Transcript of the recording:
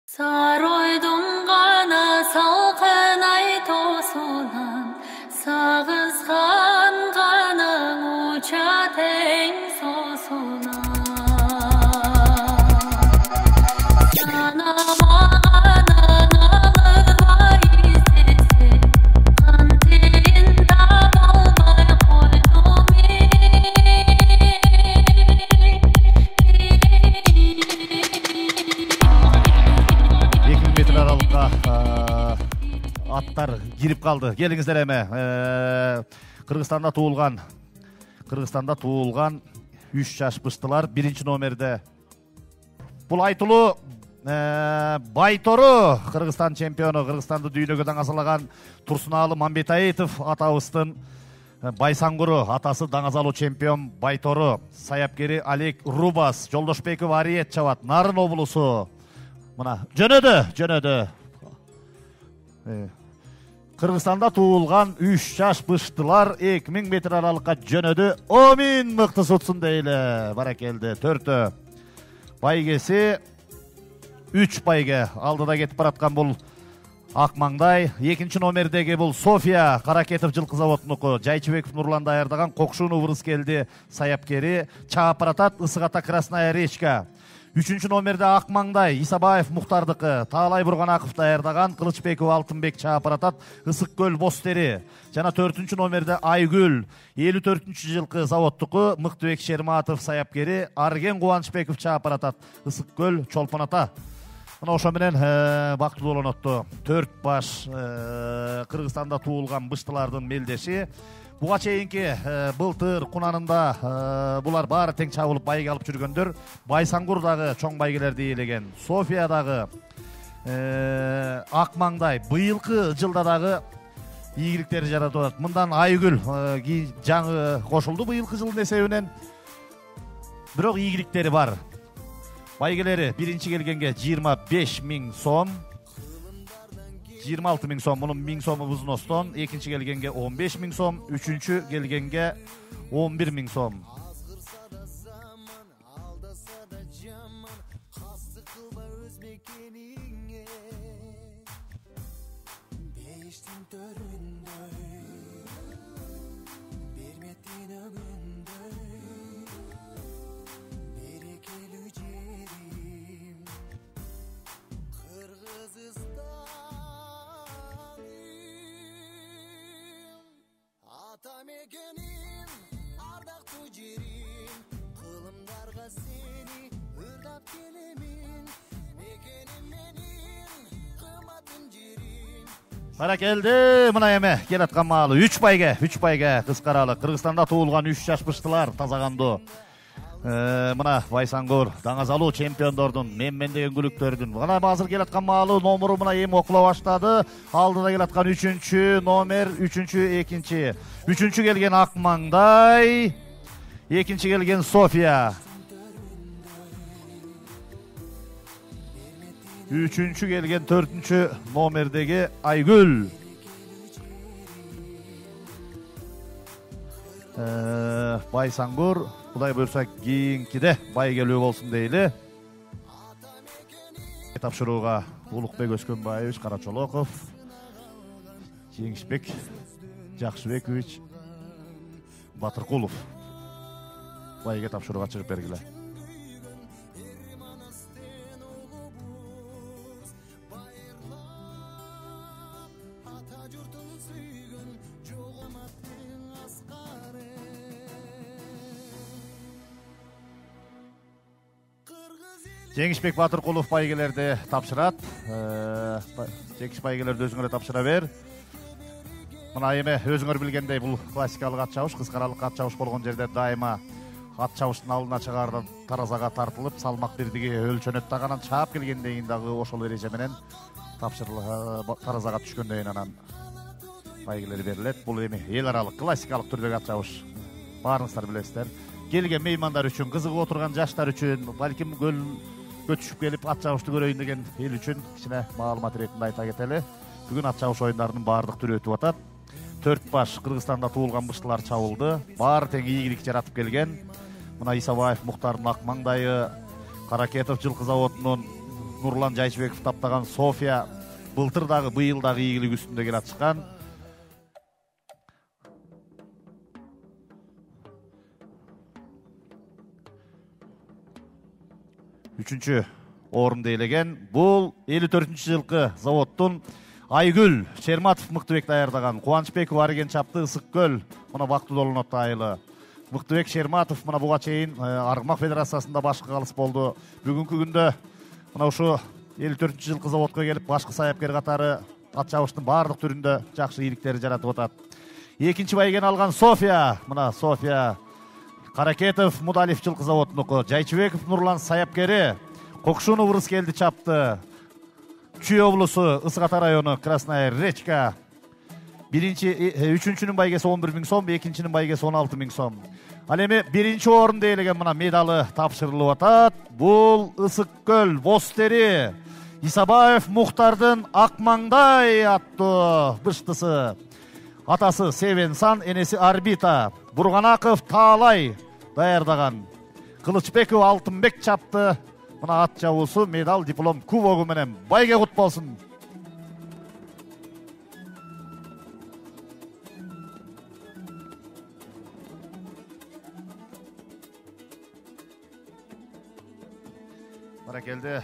Saroydum gana salqın ay tosulan, sağızgan gana uça teng sosulan. Yanama ganan alıbay sesi, kanteyin tabalmay koydum Metre aralıkta atlar girip kaldı. Gelingizler eme. Kırgızstanda tuğulgan 3 yaş bıştılar. Birinci nomerde. Бұл айтылу Байтору, Kırgızstan чемпиону, Kırgızстанды дүйнөгөдөн асылган Турсуналы Мамбетаитов атабыздын Байсангуру, атасы даңазалуу чемпион Байтору, саяпкери Олег Рубас, Жолдошбеков Ариет чабат, Нарын облусу. Мына жөнөдө. Кыргызстанда туулган 3 жаш быштылар 2000 метр аралыкка жөнөдү. Омин мыкты сутсун дейле. Баракелди. 4 байгеси 3 байге алдыда кетип бараткан бул Акмаңдай. Экинчи номердеги бул София Каракетов жылкы заводунуку. Жайчыбеков Нурлан даярдаган Кокшуну вырыс келди. Саяпкери чаап баратат Ысыгата Красная речка. Üçüncü номерде Акмаңдай, Исабаев Мухтардыкы, Таалай Бурганаков даярдаган, Кылычбеков Алтынбек чаап баратат, Ысык көл Бостери. Жана 4-чү номерде Айгүл, 54-чү жылкы заводтуку, Мыктыбек Шерматов саяпкери, Арген Кубанычбеков чаап баратат, Ысык көл Чолпон ата. Мына ошо менен бактылуу болонотту. 4 баш Кыргызстанда туулган быштылардын мелдеши. Буга чейинки былтыр кунанында булар баары тең чабылып байге алып жүргөндөр. Байсангур дагы чоң байгелерди ээлеген. София дагы Акмаңдай быйылкы жылда дагы ийгиликтер жаратып атат. Мындан Айгүл жаңы кошулду быйылкы жылдын эсебинен. Бирок ийгиликтери бар. Байгелери биринчи келгенге 25 000 сом. 26 000 сом, bunun 1000 somu vıznoston, ikinci gelgenge 15 000 som, üçüncü gelgenge 11 000 som. Mekenim, ardaqtı jerim, kılımdarga seni ırgap gelemin. Mekenim menin, kıymatın jerim. Barakeldi, mına eme, gel atkan malı. 3 bayge, kızkaralı. Kırgızstanda tuğulgan 3 yaş bıştılar, tazagandu. Mına Байсангур, даңазалуу чемпиондордун, мен деген күлүктөрдүн. Мына азыр кел аткан маалы номеру мына эми окула баштады. Алдыда кел аткан 3-чү номер, 3-чү, 2-чи. 3-чү келген Акмаңдай, 2-чи келген София. 3-чү келген 4-чү номердеги Айгүл. Байсангур, Құдай бұйырса кейінкіде байгелүү болсын дейлі. Тапшырууга Улукбек Өскөнбаевич Карачолоков, Жеңишбек Жакшыбекович Батыркулов байге тапшырууга чыгып бергиле. Жеңишбек Батыркулов байгелерди тапшырат. Жеңиш байгелерди өзүңөр тапшыра бер. Мына эме өзүңөр билгендей бул классикалык ат чабыш, кыскаралык ат чабыш болгон жерде дайыма ат чабыштын алдына чыгардан таразага тартылып, салмак бирдиги өлчөнөт дагы чаап келгенден кийин дагы ошол эреже менен тапшырылып таразага түшкөндөн кийин анан байгелер берилет. Бул эми эл аралык классикалык түрдөгү ат чабыш. Баарыңыздар билесиздер. Келген меймандар үчүн, кызыгып отурган жаштар үчүн, балким көтүшүп келип ат чабышты көрөйүн деген эл үчүн кичине маалымат иретинде айта кетели. Бүгүн ат чабыш оюндарынын баардык түрү өтүп атат. 4 баш Кыргызстанда туулган быштылар чабылды. Баары тең ийгилик жаратып келген. Мына Исабаев Мухтардын Акмаңдайы, Каракетов жылкы заводунун Нурлан Жайчыбеков таптаган София былтыр дагы быйыл дагы ийгилик үстүндө келе чыккан. Үчүнчү орунду ээлеген. Бул 54-жылкы заводдун Айгүл Шерматов Мыктыбек даярдаган. Кубанычбеков Ариген чапты Ысык көл. Мына Бактыдолунот айылы. Мыктыбек Шерматов мына буга чейин Аргымак федерациясында башкы калыс болду. Бүгүнкү күндө мына ушу 54-жылкы заводко келип башкы саяпкер катары ат чабыштын баардык түрүндө жакшы ийгиликтерди жаратып атат. Экинчи байгени алган София. Мына София Каракетов Мудалев жылкы заводунуку. Жайчыбеков Нурлан саяпкери Кокшунов Рыскелди чапты. Чүй облусу Ысык Ата району Красная Речка. Үчүнчүнүн байгеси 11 000 сом, экинчинин байгеси 16 000 сом. Ал эми биринчи орунду ээлеген мына медалы тапшырылып атат. Бул Ысык көл Бостери Исабаев Мухтардын Акмаңдай аттуу быштысы. Атасы Севенсан, энеси Арбита. Бурганаков Таалай даярдаган. Кылычбеков Алтынбек чапты. Мына ат чабуусу медал, диплом, кубогу менен байге кут болсун. Баракелде.